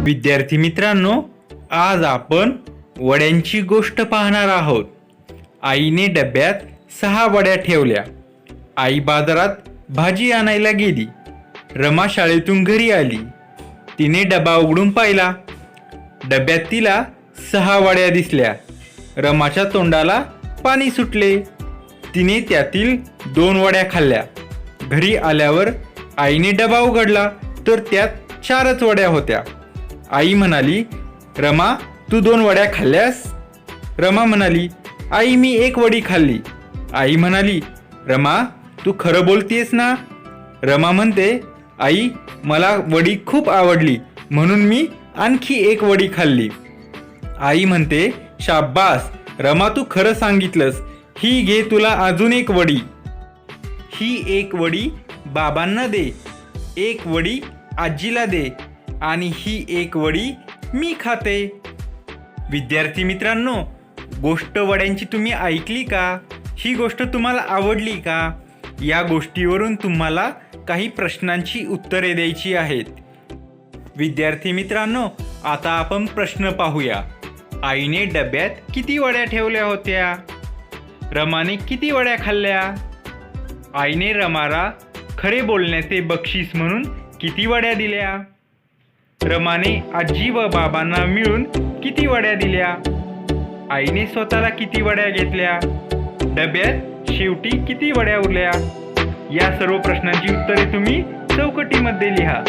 विद्यार्थी मित्रांनो, आज आपण वड्यांची गोष्ट पाहणार आहोत. आईने डब्यात 6 वड्या ठेवल्या. आई बाजारात भाजी आणायला गेली. रमा शाळेतून घरी आली. तिने डबा उघडून पाहिला. डब्यात तिला 6 वड्या दिसल्या. रमाच्या तोंडाला पाणी सुटले. तिने त्यातील 2 वड्या खाल्ल्या. घरी आल्यावर आईने डबा उघडला तर त्यात 4च वड्या होत्या. आई म्हणाली, रमा, तू 2 वड्या खाल्ल्यास? रमा म्हणाली, आई, मी 1 वडी खाल्ली. आई म्हणाली, रमा, तू खरं बोलतेस ना? रमा म्हणते, आई, मला वडी खूप आवडली म्हणून मी आणखी 1 वडी खाल्ली. आई म्हणते, शाब्बास रमा, तू खरं सांगितलंस. ही घे तुला अजून 1 वडी. ही 1 वडी बाबांना दे, 1 वडी आजीला दे आणि ही 1 वडी मी खाते. विद्यार्थी मित्रांनो, गोष्ट वड्यांची तुम्ही ऐकली का? ही गोष्ट तुम्हाला आवडली का? या गोष्टीवरून तुम्हाला काही प्रश्नांची उत्तरे द्यायची आहेत. विद्यार्थी मित्रांनो, आता आपण प्रश्न पाहूया. आईने डब्यात किती वड्या ठेवल्या होत्या? रमाने किती वड्या खाल्ल्या? आईने रमाला खरे बोलण्याचे बक्षीस म्हणून किती वड्या दिल्या? रमाने आजी व बाबांना मिळून किती वड्या दिल्या? आईने स्वतःला किती वड्या घेतल्या? डब्यात शेवटी किती वड्या उरल्या? या सर्व प्रश्नांची उत्तरे तुम्ही चौकटीमध्ये लिहा.